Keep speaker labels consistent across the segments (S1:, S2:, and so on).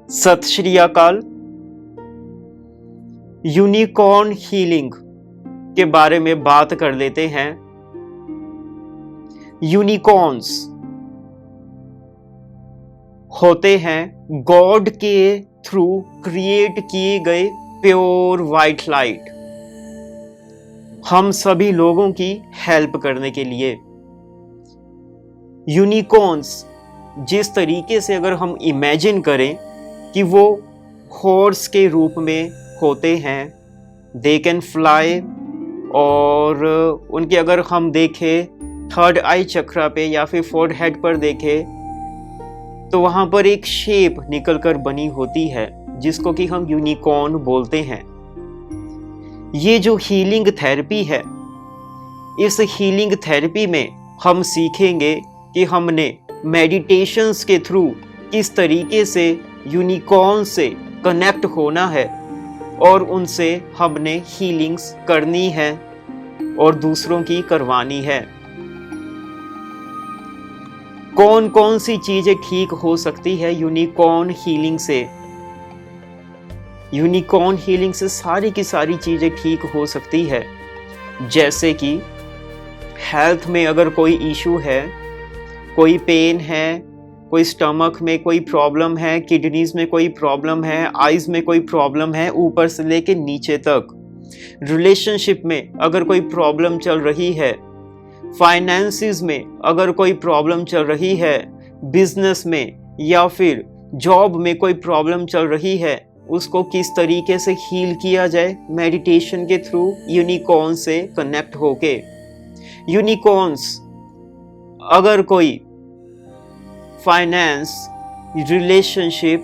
S1: सत श्री अकाल। Unicorn healing के बारे में बात कर लेते हैं। यूनिकॉर्न्स होते हैं गॉड के थ्रू क्रिएट किए गए प्योर वाइट लाइट, हम सभी लोगों की हेल्प करने के लिए। यूनिकॉर्न्स जिस तरीके से अगर हम इमेजिन करें कि वो हॉर्स के रूप में होते हैं, दे कैन फ्लाई, और उनके अगर हम देखें थर्ड आई चक्रा पे या फिर फोर्थ हेड पर देखें तो वहाँ पर एक शेप निकलकर बनी होती है जिसको कि हम यूनिकॉर्न बोलते हैं। ये जो हीलिंग थेरेपी है, इस हीलिंग थेरेपी में हम सीखेंगे कि हमने मेडिटेशंस के थ्रू किस तरीके से यूनिकॉर्न से कनेक्ट होना है और उनसे हमने हीलिंग्स करनी है और दूसरों की करवानी है। कौन कौन सी चीजें ठीक हो सकती है यूनिकॉर्न हीलिंग से? यूनिकॉर्न हीलिंग से सारी की सारी चीजें ठीक हो सकती है। जैसे कि हेल्थ में अगर कोई इशू है, कोई पेन है, कोई स्टमक में कोई प्रॉब्लम है, किडनीज में कोई प्रॉब्लम है, आईज में कोई प्रॉब्लम है, ऊपर से लेके नीचे तक। रिलेशनशिप में अगर कोई प्रॉब्लम चल रही है, फाइनेंसिस में अगर कोई प्रॉब्लम चल रही है, बिजनेस में या फिर जॉब में कोई प्रॉब्लम चल रही है, उसको किस तरीके से हील किया जाए? मेडिटेशन के थ्रू, यूनिकॉर्न से कनेक्ट होके। यूनिकॉर्न्स अगर कोई फाइनेंस, रिलेशनशिप,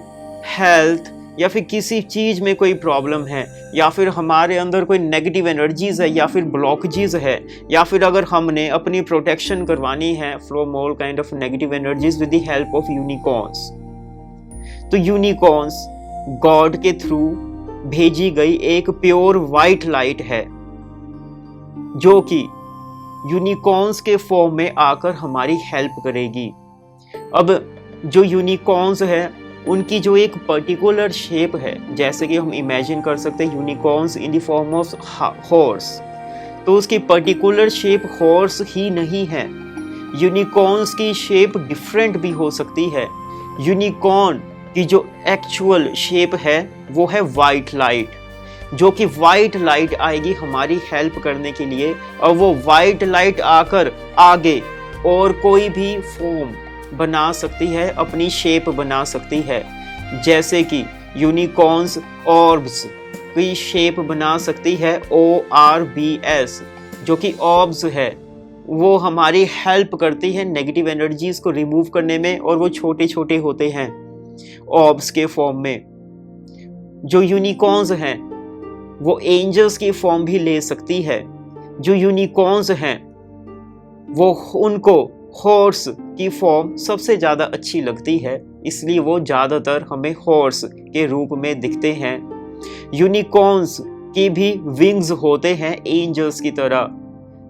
S1: हेल्थ या फिर किसी चीज में कोई प्रॉब्लम है, या फिर हमारे अंदर कोई नेगेटिव एनर्जीज है या फिर ब्लॉकेजेस है, या फिर अगर हमने अपनी प्रोटेक्शन करवानी है from all kind of negative energies with the help of unicorns, तो यूनिकॉर्न्स गॉड के थ्रू भेजी गई एक प्योर वाइट लाइट है जो कि यूनिकॉर्न्स के फॉर्म में आकर हमारी हेल्प करेगी। अब जो यूनिकॉर्न्स है उनकी जो एक पर्टिकुलर शेप है, जैसे कि हम इमेजिन कर सकते हैं unicorns in the form of horse, तो उसकी पर्टिकुलर शेप हॉर्स ही नहीं है। यूनिकॉर्न्स की शेप डिफरेंट भी हो सकती है। यूनिकॉर्न की जो एक्चुअल शेप है वो है वाइट लाइट, जो कि वाइट लाइट आएगी हमारी हेल्प करने के लिए, और वो वाइट लाइट आकर आगे और कोई भी फॉर्म बना सकती है, अपनी शेप बना सकती है। जैसे कि यूनिकॉर्न्स ऑर्ब्स की शेप बना सकती है, ORBS, जो कि ऑर्ब्स है, वो हमारी हेल्प करती है नेगेटिव एनर्जीज को रिमूव करने में, और वो छोटे छोटे होते हैं ऑर्ब्स के फॉर्म में। जो यूनिकॉर्न्स हैं वो एंजल्स की फॉर्म भी ले सकती है। जो यूनिकॉर्न्स हैं वो उनको हॉर्स की फॉर्म सबसे ज़्यादा अच्छी लगती है, इसलिए वो ज़्यादातर हमें हॉर्स के रूप में दिखते हैं। यूनिकॉर्न्स की भी विंग्स होते हैं एंजल्स की तरह,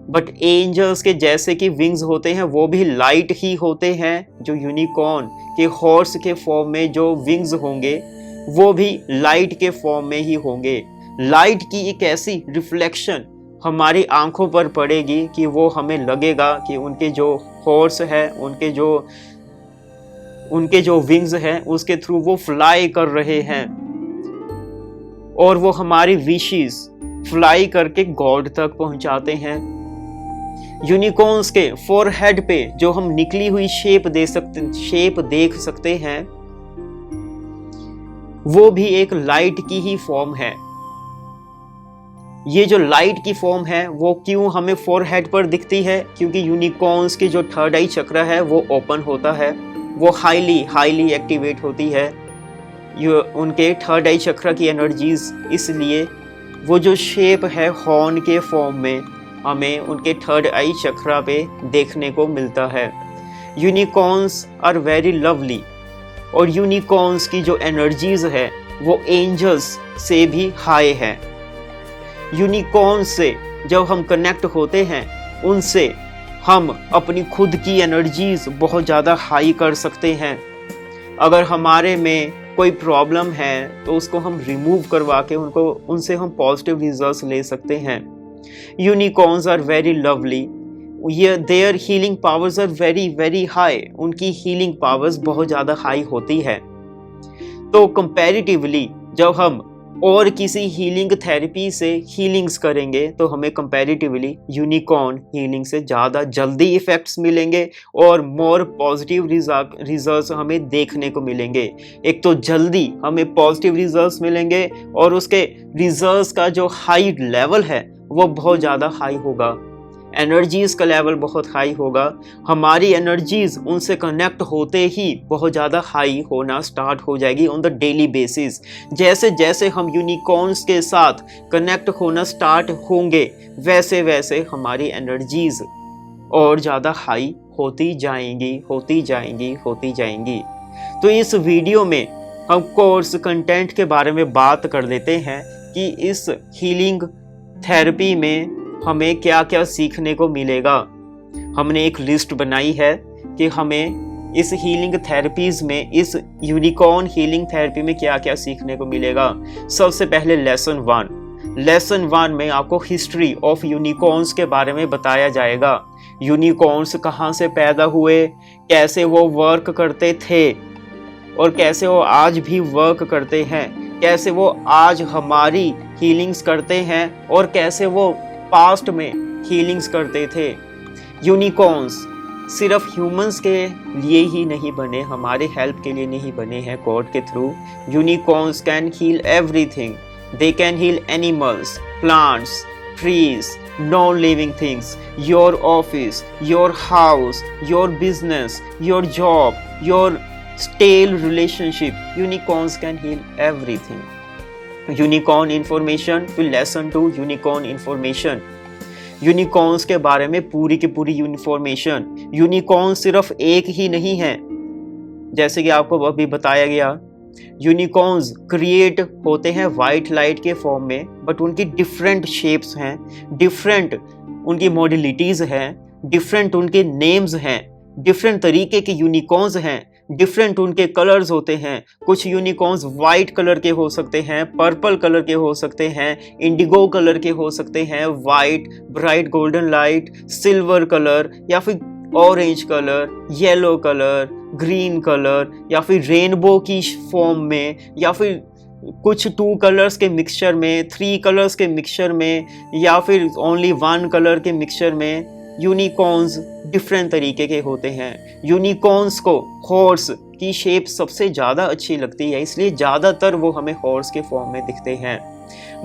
S1: बट एंजल्स के जैसे कि विंग्स होते हैं वो भी लाइट ही होते हैं। जो यूनिकॉर्न के हॉर्स के फॉर्म में जो विंग्स होंगे वो भी लाइट के फॉर्म में ही होंगे। लाइट की एक ऐसी रिफ्लेक्शन हमारी आंखों पर पड़ेगी कि वो हमें लगेगा कि उनके जो हॉर्स है, उनके जो विंग्स हैं उसके थ्रू वो फ्लाई कर रहे हैं, और वो हमारी विशेस फ्लाई करके गॉड तक पहुंचाते हैं। यूनिकॉर्न्स के फोरहेड पे जो हम निकली हुई शेप देख सकते हैं वो भी एक लाइट की ही फॉर्म है। ये जो लाइट की फॉर्म है वो क्यों हमें फोरहेड पर दिखती है? क्योंकि यूनिकॉर्न्स की जो थर्ड आई चक्र है वो ओपन होता है, वो हाईली एक्टिवेट होती है उनके थर्ड आई चक्र की एनर्जीज, इसलिए वो जो शेप है हॉर्न के फॉर्म में हमें उनके थर्ड आई चक्र पे देखने को मिलता है। यूनिकॉर्न्स आर वेरी लवली, और यूनिकॉर्न्स की जो एनर्जीज है वो एंजल्स से भी हाई है। यूनिकॉर्न से जब हम कनेक्ट होते हैं उनसे हम अपनी खुद की एनर्जीज बहुत ज़्यादा हाई कर सकते हैं। अगर हमारे में कोई प्रॉब्लम है तो उसको हम रिमूव करवा के उनसे हम पॉजिटिव रिजल्ट्स ले सकते हैं। Unicorns are very lovely, their healing powers are very very high, उनकी हीलिंग पावर्स बहुत ज़्यादा हाई होती है। तो कंपैरेटिवली जब हम और किसी हीलिंग थेरेपी से हीलिंग्स करेंगे तो हमें कंपैरेटिवली यूनिकॉर्न हीलिंग से ज़्यादा जल्दी इफ़ेक्ट्स मिलेंगे और मोर पॉजिटिव रिजल्ट्स हमें देखने को मिलेंगे। एक तो जल्दी हमें पॉजिटिव रिजल्ट्स मिलेंगे और उसके रिजल्ट्स का जो हाई लेवल है वो बहुत ज़्यादा हाई होगा, एनर्जीज़ का लेवल बहुत हाई होगा, हमारी एनर्जीज़ उनसे कनेक्ट होते ही बहुत ज़्यादा हाई होना स्टार्ट हो जाएगी ऑन द डेली बेसिस। जैसे जैसे हम यूनिकॉर्न्स के साथ कनेक्ट होना स्टार्ट होंगे वैसे वैसे हमारी एनर्जीज़ और ज़्यादा हाई होती जाएंगी होती जाएंगी होती जाएंगी। तो इस वीडियो में हम कोर्स कंटेंट के बारे में बात कर लेते हैं कि इस हीलिंग थेरेपी में हमें क्या क्या सीखने को मिलेगा। हमने एक लिस्ट बनाई है कि हमें इस हीलिंग थेरेपीज़ में, इस यूनिकॉर्न हीलिंग थेरेपी में क्या क्या सीखने को मिलेगा। सबसे पहले लेसन 1 में आपको हिस्ट्री ऑफ यूनिकॉर्न्स के बारे में बताया जाएगा। यूनिकॉर्न्स कहाँ से पैदा हुए, कैसे वो वर्क करते थे और कैसे वो आज भी वर्क करते हैं, कैसे वो आज हमारी हीलिंग्स करते हैं और कैसे वो पास्ट में हीलिंग्स करते थे। यूनिकॉर्न्स सिर्फ ह्यूमंस के लिए ही नहीं बने, हमारे हेल्प के लिए नहीं बने हैं गॉड के थ्रू। Unicorns can heal everything, they can heal animals, plants, trees, non living things, your office, your house, your business, your job, your stale relationship. Unicorns can heal everything. Unicorn information, फिर lesson 2 unicorn information. Unicorns के बारे में पूरी की पूरी information. Unicorn सिर्फ एक ही नहीं है, जैसे कि आपको अभी बताया गया। यूनिकॉर्न्स क्रिएट होते हैं वाइट लाइट के फॉर्म में, बट उनकी डिफरेंट शेप्स हैं, डिफरेंट उनकी मॉडलिटीज़ हैं, डिफरेंट उनके नेम्स हैं, डिफरेंट तरीके के यूनिकॉर्न्स हैं, डिफरेंट उनके कलर्स होते हैं। कुछ यूनिकॉर्न्स वाइट कलर के हो सकते हैं, पर्पल कलर के हो सकते हैं, इंडिगो कलर के हो सकते हैं, white, bright golden light, silver colour या फिर orange colour, yellow colour, green colour या फिर रेनबो की फॉर्म में, या फिर कुछ 2 कलर्स के मिक्सचर में, 3 कलर्स के मिक्सचर में, या फिर ओनली 1 कलर के मिक्सचर में। यूनिकॉर्न्स डिफरेंट तरीके के होते हैं। यूनिकॉर्न्स को हॉर्स की शेप सबसे ज़्यादा अच्छी लगती है, इसलिए ज़्यादातर वो हमें हॉर्स के फॉर्म में दिखते हैं।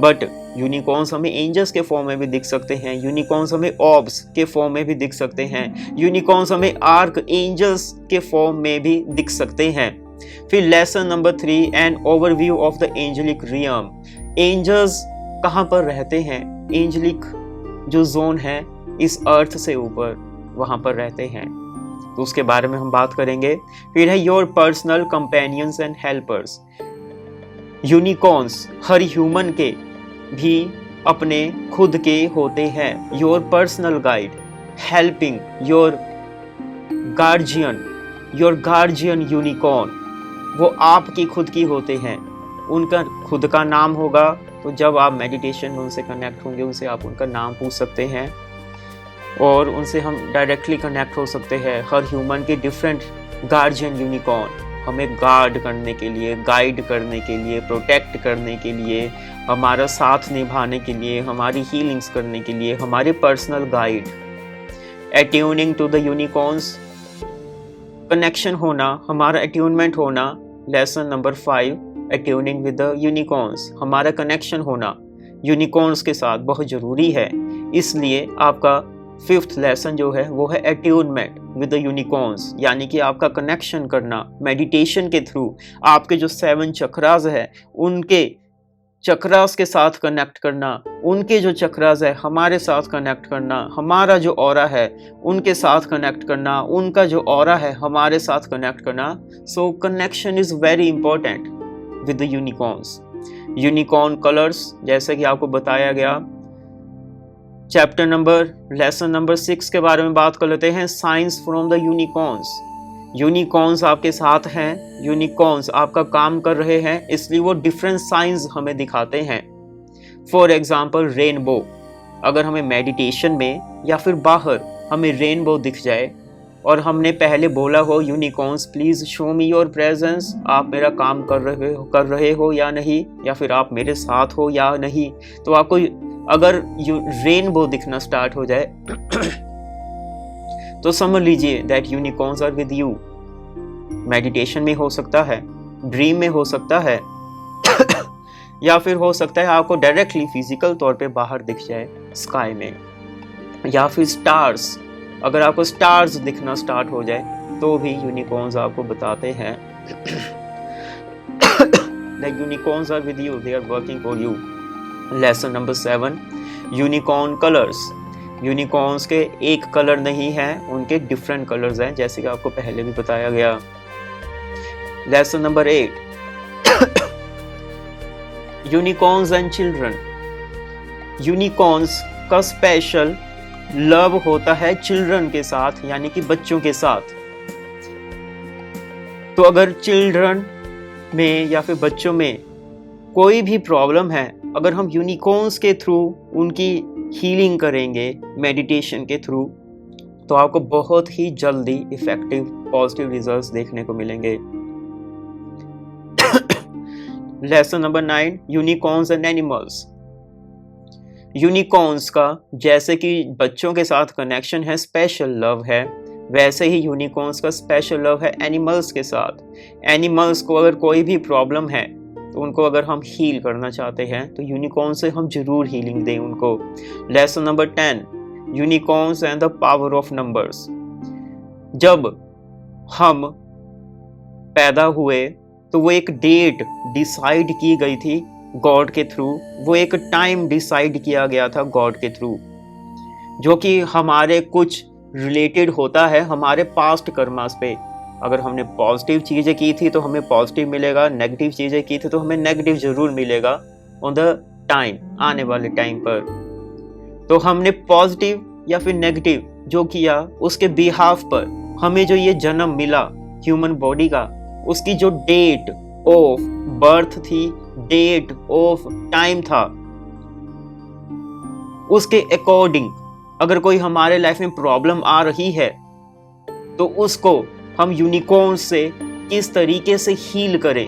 S1: बट यूनिकॉर्न्स हमें एंजल्स के फॉर्म में भी दिख सकते हैं, यूनिकॉर्न्स हमें ऑर्ब्स के फॉर्म में भी दिख सकते हैं, यूनिकॉर्न्स हमें आर्क एंजल्स के फॉर्म में भी दिख सकते हैं। फिर lesson number 3, an overview of the angelic realm. Angels कहाँ पर रहते हैं? एंजेलिक जो जोन है इस अर्थ से ऊपर, वहाँ पर रहते हैं, तो उसके बारे में हम बात करेंगे। फिर है your personal companions and helpers. Unicorns her human के भी अपने खुद के होते हैं। Your personal guide, helping your guardian unicorn, वो आपकी खुद की होते हैं, उनका खुद का नाम होगा। तो जब आप मेडिटेशन में उनसे कनेक्ट होंगे, उनसे आप उनका नाम पूछ सकते हैं और उनसे हम डायरेक्टली कनेक्ट हो सकते हैं। हर ह्यूमन के डिफरेंट गार्जियन यूनिकॉर्न हमें गार्ड करने के लिए, गाइड करने के लिए, प्रोटेक्ट करने के लिए, हमारा साथ निभाने के लिए, हमारी हीलिंग्स करने के लिए, हमारे personal guide. Attuning to the unicorns, connection होना, हमारा अट्यूनमेंट होना। Lesson number 5, attuning with the unicorns, हमारा कनेक्शन होना यूनिकॉर्न्स के साथ बहुत ज़रूरी है। इसलिए आपका 5th लेसन जो है वो है अट्यूनमेंट विद द यूनिकॉर्न्स, यानी कि आपका कनेक्शन करना मेडिटेशन के थ्रू। आपके जो 7 चक्रास है उनके चक्रास के साथ कनेक्ट करना, उनके जो चक्रास है हमारे साथ कनेक्ट करना, हमारा जो ऑरा है उनके साथ कनेक्ट करना, उनका जो ऑरा है हमारे साथ कनेक्ट करना। So connection is very important with the unicorns. Unicorn colours, जैसे कि आपको बताया गया, लेसन नंबर 6 के बारे में बात कर लेते हैं। Science from the unicorns, unicorns आपके साथ हैं, यूनिकॉर्न्स आपका काम कर रहे हैं, इसलिए वो डिफरेंट साइंस हमें दिखाते हैं। फॉर एग्जाम्पल रेनबो, अगर हमें मेडिटेशन में या फिर बाहर हमें रेनबो दिख जाए और हमने पहले बोला हो unicorns please show me your presence, आप मेरा काम कर रहे हो या नहीं, या फिर आप मेरे साथ हो या नहीं, तो आपको अगर रेनबो दिखना स्टार्ट हो जाए तो समझ लीजिए that unicorns are with you. Meditation में हो सकता है, ड्रीम में हो सकता है या फिर हो सकता है आपको डायरेक्टली फिजिकल तौर पे बाहर दिख जाए स्काई में, या फिर स्टार्स, अगर आपको स्टार्स दिखना स्टार्ट हो जाए तो भी यूनिकॉर्न्स आपको बताते हैं that unicorns are with you, they are working for you. Lesson number 7, unicorn colours. Unicorns के एक कलर नहीं है, उनके डिफरेंट कलर्स हैं, जैसे कि आपको पहले भी बताया गया। Lesson number 8, unicorns and children. Unicorns का स्पेशल लव होता है चिल्ड्रन के साथ, यानी कि बच्चों के साथ। तो अगर चिल्ड्रन में या फिर बच्चों में कोई भी प्रॉब्लम है, अगर हम यूनिकॉर्न्स के थ्रू उनकी हीलिंग करेंगे मेडिटेशन के थ्रू, तो आपको बहुत ही जल्दी इफेक्टिव पॉजिटिव रिजल्ट्स देखने को मिलेंगे। Lesson number 9, unicorns and animals. Unicorns का जैसे कि बच्चों के साथ कनेक्शन है, स्पेशल लव है, वैसे ही यूनिकॉर्न्स का स्पेशल लव है एनिमल्स के साथ। एनिमल्स को अगर कोई भी प्रॉब्लम है तो उनको अगर हम हील करना चाहते हैं तो यूनिकॉर्न से हम जरूर हीलिंग दें उनको। Lesson number 10, unicorns and the power of numbers. जब हम पैदा हुए तो वो एक डेट डिसाइड की गई थी गॉड के थ्रू, वो एक टाइम डिसाइड किया गया था गॉड के थ्रू, जो कि हमारे कुछ रिलेटेड होता है हमारे पास्ट कर्मास पे। अगर हमने पॉजिटिव चीज़ें की थी तो हमें पॉजिटिव मिलेगा, नेगेटिव चीज़ें की थी तो हमें नेगेटिव जरूर मिलेगा ऑन द टाइम, आने वाले टाइम पर। तो हमने पॉजिटिव या फिर नेगेटिव जो किया उसके बिहाफ पर हमें जो ये जन्म मिला ह्यूमन बॉडी का, उसकी जो डेट ऑफ बर्थ थी, डेट ऑफ टाइम था, उसके अकॉर्डिंग अगर कोई हमारे लाइफ में प्रॉब्लम आ रही है तो उसको हम यूनिकॉर्न से किस तरीके से हील करें,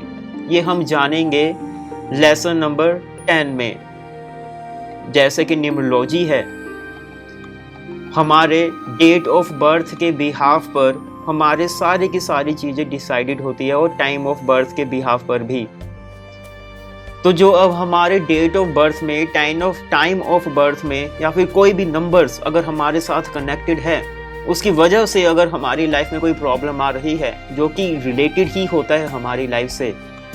S1: ये हम जानेंगे लेसन नंबर 10 में। जैसे कि न्यूमरोलॉजी है, हमारे डेट ऑफ बर्थ के बिहाफ पर हमारे सारी की सारी चीज़ें डिसाइडेड होती है, और टाइम ऑफ बर्थ के बिहाफ पर भी। तो जो अब हमारे डेट ऑफ बर्थ में, टाइम ऑफ बर्थ में या फिर कोई भी नंबर्स अगर हमारे साथ कनेक्टेड है, उसकी वजह से अगर हमारी लाइफ में कोई प्रॉब्लम आ रही है जो कि रिलेटेड ही होता है हमारी लाइफ से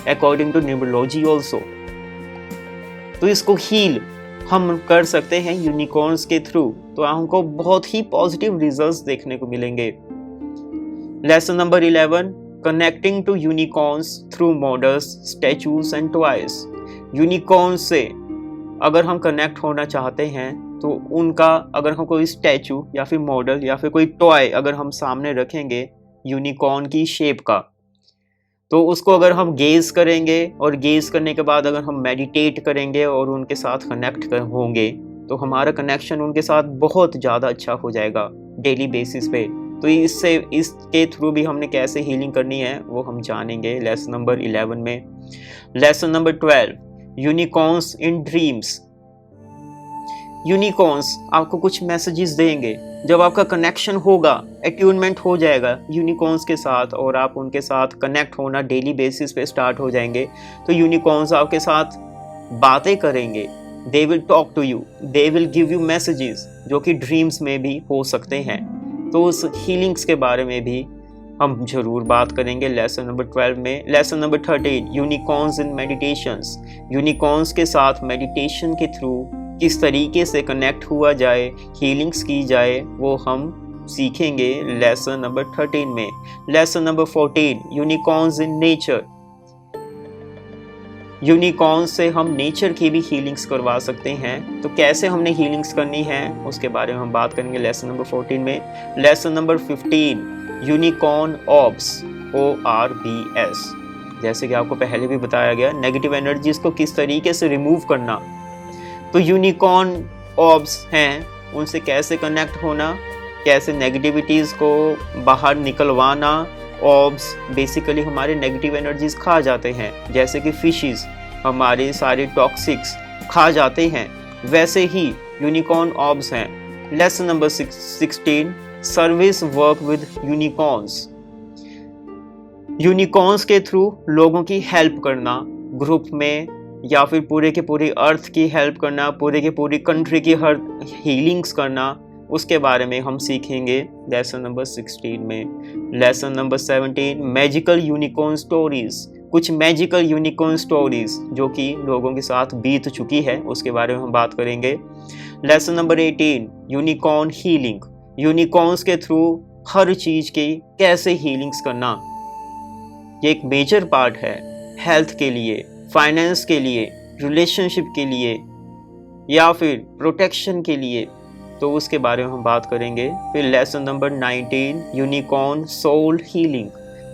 S1: अकॉर्डिंग टू न्यूमरोलॉजी ऑल्सो, तो इसको हील हम कर सकते हैं यूनिकॉर्न्स के थ्रू। तो हमको बहुत ही पॉजिटिव रिजल्ट्स देखने को मिलेंगे। Lesson number 11, connecting to unicorns through models, statues and toys. Unicorn से अगर हम कनेक्ट होना चाहते हैं तो उनका अगर हम कोई स्टैचू या फिर मॉडल या फिर कोई टॉय अगर हम सामने रखेंगे यूनिकॉर्न की शेप का, तो उसको अगर हम गेज करेंगे और गेज करने के बाद अगर हम मेडिटेट करेंगे और उनके साथ कनेक्ट होंगे तो हमारा कनेक्शन उनके साथ बहुत ज़्यादा अच्छा हो जाएगा डेली बेसिस पे। तो इसके थ्रू भी हमने कैसे हीलिंग करनी है वो हम जानेंगे लेसन नंबर 11 में। लेसन नंबर 12, यूनिकॉर्न्स इन ड्रीम्स। यूनिकॉर्न्स आपको कुछ मैसेजेस देंगे जब आपका कनेक्शन होगा, अट्यूनमेंट हो जाएगा यूनिकॉर्न्स के साथ और आप उनके साथ कनेक्ट होना डेली बेसिस पे स्टार्ट हो जाएंगे, तो यूनिकॉर्न्स आपके साथ बातें करेंगे, they will talk to you, they will give you messages जो कि ड्रीम्स में भी हो सकते हैं। तो उस हीलिंग्स के बारे में भी हम जरूर बात करेंगे लेसन नंबर 12 में। लेसन नंबर 13, यूनिकॉर्न्स इन मेडिटेशंस। यूनिकॉर्न्स के साथ मेडिटेशन के थ्रू किस तरीके से कनेक्ट हुआ जाए, हीलिंग्स की जाए, वो हम सीखेंगे लेसन नंबर 13 में। Lesson number 14, unicorns in nature. Unicorn से हम नेचर की भी हीलिंग्स करवा सकते हैं, तो कैसे हमने हीलिंग्स करनी है उसके बारे में हम बात करेंगे लेसन नंबर 14 में। Lesson number 15, unicorn orbs, ORBS। जैसे कि आपको पहले भी बताया गया, नेगेटिव एनर्जीज को किस तरीके से रिमूव करना। तो यूनिकॉर्न ऑर्ब्स हैं, उनसे कैसे कनेक्ट होना, कैसे नेगेटिविटीज को बाहर निकलवाना। ऑर्ब्स बेसिकली हमारे नेगेटिव एनर्जीज खा जाते हैं, जैसे कि फिशेस हमारे सारे टॉक्सिक्स खा जाते हैं, वैसे ही यूनिकॉर्न ऑर्ब्स हैं। Lesson number 16, service work with unicorns. Unicorns के थ्रू लोगों की हेल्प करना, ग्रुप में या फिर पूरे के पूरी अर्थ की हेल्प करना, पूरे के पूरी कंट्री की हर हीलिंग्स करना, उसके बारे में हम सीखेंगे लेसन नंबर 16 में। Lesson number 17, magical unicorn stories. कुछ मैजिकल यूनिकॉर्न स्टोरीज जो कि लोगों के साथ बीत चुकी है, उसके बारे में हम बात करेंगे। Lesson number 18, unicorn healing. Unicorns के थ्रू हर चीज की कैसे हीलिंग्स करना, ये एक मेजर पार्ट है हेल्थ के लिए, फाइनेंस के लिए, रिलेशनशिप के लिए या फिर प्रोटेक्शन के लिए, तो उसके बारे में हम बात करेंगे। फिर lesson number 19, unicorn soul healing.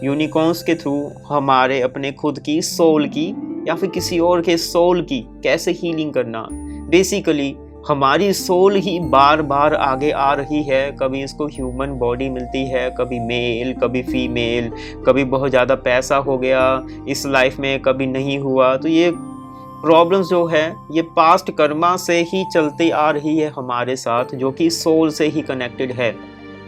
S1: Unicorns के थ्रू हमारे अपने खुद की सोल की या फिर किसी और के सोल की कैसे हीलिंग करना। बेसिकली हमारी सोल ही बार बार आगे आ रही है, कभी इसको ह्यूमन बॉडी मिलती है, कभी मेल कभी फीमेल, कभी बहुत ज़्यादा पैसा हो गया इस लाइफ में, कभी नहीं हुआ। तो ये प्रॉब्लम्स जो है ये पास्ट कर्मा से ही चलती आ रही है हमारे साथ, जो कि सोल से ही कनेक्टेड है।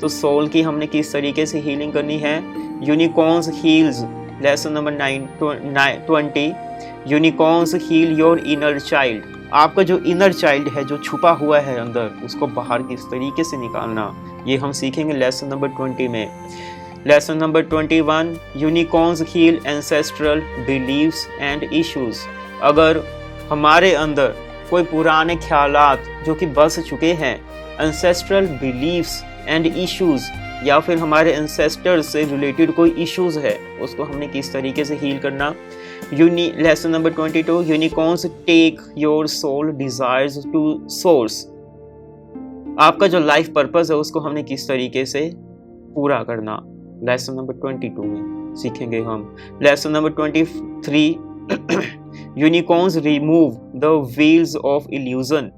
S1: तो सोल की हमने किस तरीके से हीलिंग करनी है। Unicorns heals, lesson number 20, unicorns heal your inner child. आपका जो इनर चाइल्ड है, जो छुपा हुआ है अंदर, उसको बाहर किस तरीके से निकालना, ये हम सीखेंगे लेसन नंबर 20 में। Lesson number 21, unicorns heal ancestral believes and issues. अगर हमारे अंदर कोई पुराने ख्यालात जो कि बस चुके हैं, एंसेस्ट्रल बिलीव्स एंड इश्यूज, या फिर हमारे एंसेस्टर्स से रिलेटेड कोई इश्यूज है, उसको हमने किस तरीके से हील करना। Lesson number 22, unicorns take your soul desires to source. आपका जो लाइफ पर्पस है उसको हमने किस तरीके से पूरा करना, लेसन नंबर 22 में सीखेंगे हम। Lesson number 23, unicorns remove the wheels of illusion.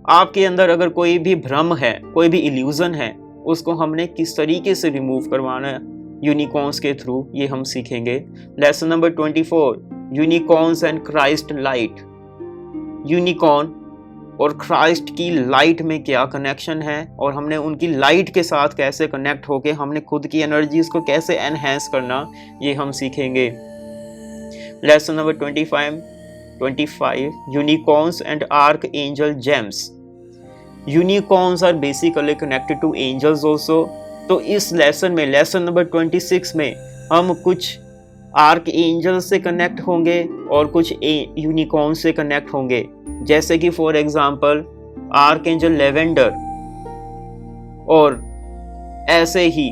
S1: आपके अंदर अगर कोई भी भ्रम है, कोई भी इल्यूजन है, उसको हमने किस तरीके से रिमूव करवाना है यूनिकॉर्न्स के थ्रू, ये हम सीखेंगे। Lesson number 24, unicorns and Christ light. Unicorn और क्राइस्ट की लाइट में क्या कनेक्शन है, और हमने उनकी लाइट के साथ कैसे कनेक्ट होके हमने खुद की एनर्जीज को कैसे एनहेंस करना, ये हम सीखेंगे। Lesson number 25, unicorns and archangel gems. Unicorns are basically connected to angels also. तो इस लेसन में, लेसन नंबर 26 में, हम कुछ आर्क एंजल से कनेक्ट होंगे और कुछ यूनिकॉर्न से कनेक्ट होंगे, जैसे कि for example arc angel lavender, और ऐसे ही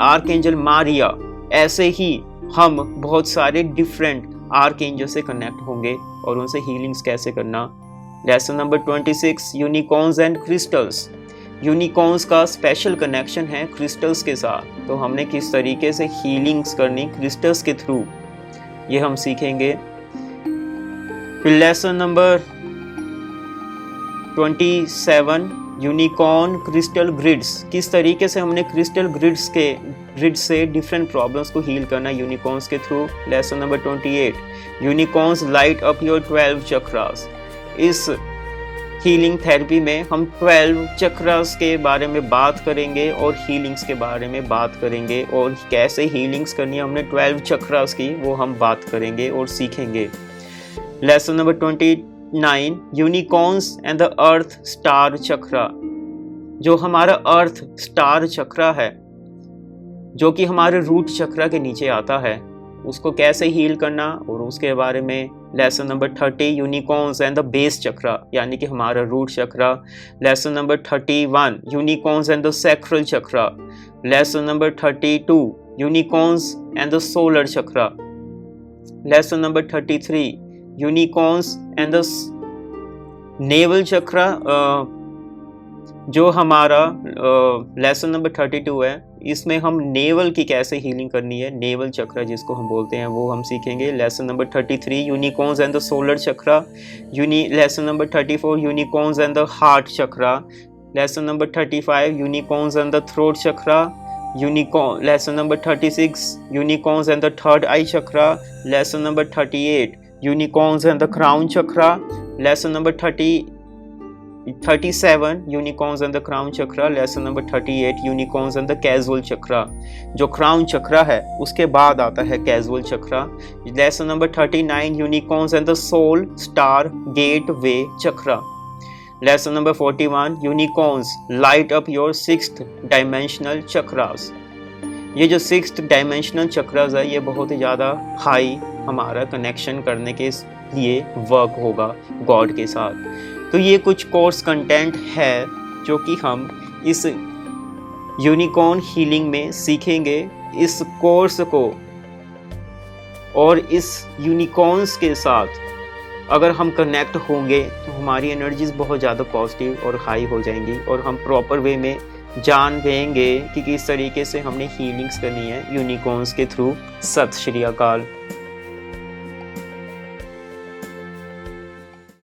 S1: आर्क एंजल मारिया। ऐसे ही हम बहुत सारे डिफरेंट आर्क एंजल से कनेक्ट होंगे और उनसे हीलिंग्स कैसे करना। Lesson number 26, unicorns and crystals. Unicorns का स्पेशल कनेक्शन है क्रिस्टल्स के साथ, तो हमने किस तरीके से हीलिंग्स करनी क्रिस्टल्स के थ्रू, ये हम सीखेंगे। फिर lesson number 27, unicorn crystal grids. किस तरीके से हमने क्रिस्टल ग्रिड से डिफरेंट प्रॉब्लम्स को हील करना यूनिकॉर्न्स के through. Lesson number 28, unicorns light up your 12 chakras. इस हीलिंग थेरेपी में हम 12 चक्रास के बारे में बात करेंगे और हीलिंग्स के बारे में बात करेंगे, और कैसे हीलिंग्स करनी है हमने 12 चक्रास की, वो हम बात करेंगे और सीखेंगे। Lesson number 29, unicorns and the earth star chakra. जो हमारा अर्थ स्टार चक्रा है, जो कि हमारे रूट चक्रा के नीचे आता है, उसको कैसे हील करना, और उसके बारे में lesson number 30, unicorns and the base chakra, यानी कि हमारा root chakra. Lesson number 31, unicorns and the sacral chakra. Lesson number 32, unicorns and the solar chakra. Lesson number 33, unicorns and the navel chakra. जो हमारा लेसन नंबर 32 है, इसमें हम नेवल की कैसे हीलिंग करनी है, नेवल चक्र जिसको हम बोलते हैं, वो हम सीखेंगे। Lesson number 33 unicorns and the solar chakra. Lesson number 34 unicorns and the heart chakra. Lesson number 35 unicorns and the throat chakra. Lesson number 36 unicorns and the third eye chakra. Lesson number 38 unicorns and the crown chakra. Lesson number 37 unicorns and the crown chakra. Lesson number 38 unicorns and the casual chakra. जो crown chakra है उसके बाद आता है casual chakra. Lesson number 39 unicorns and the soul star gateway chakra. Lesson number 41 unicorns light up your 6th dimensional chakras. ये जो 6th dimensional chakras है ये बहुत ही ज़्यादा हाई हमारा कनेक्शन करने के लिए वर्क होगा गॉड के साथ। तो ये कुछ कोर्स कंटेंट है जो कि हम इस यूनिकॉर्न हीलिंग में सीखेंगे। इस कोर्स को और इस यूनिकॉर्न्स के साथ अगर हम कनेक्ट होंगे तो हमारी एनर्जीज बहुत ज़्यादा पॉजिटिव और हाई हो जाएंगी और हम प्रॉपर वे में जान पाएंगे कि किस तरीके से हमने हीलिंग्स करनी है यूनिकॉर्न्स के थ्रू। सत श्री अकाल।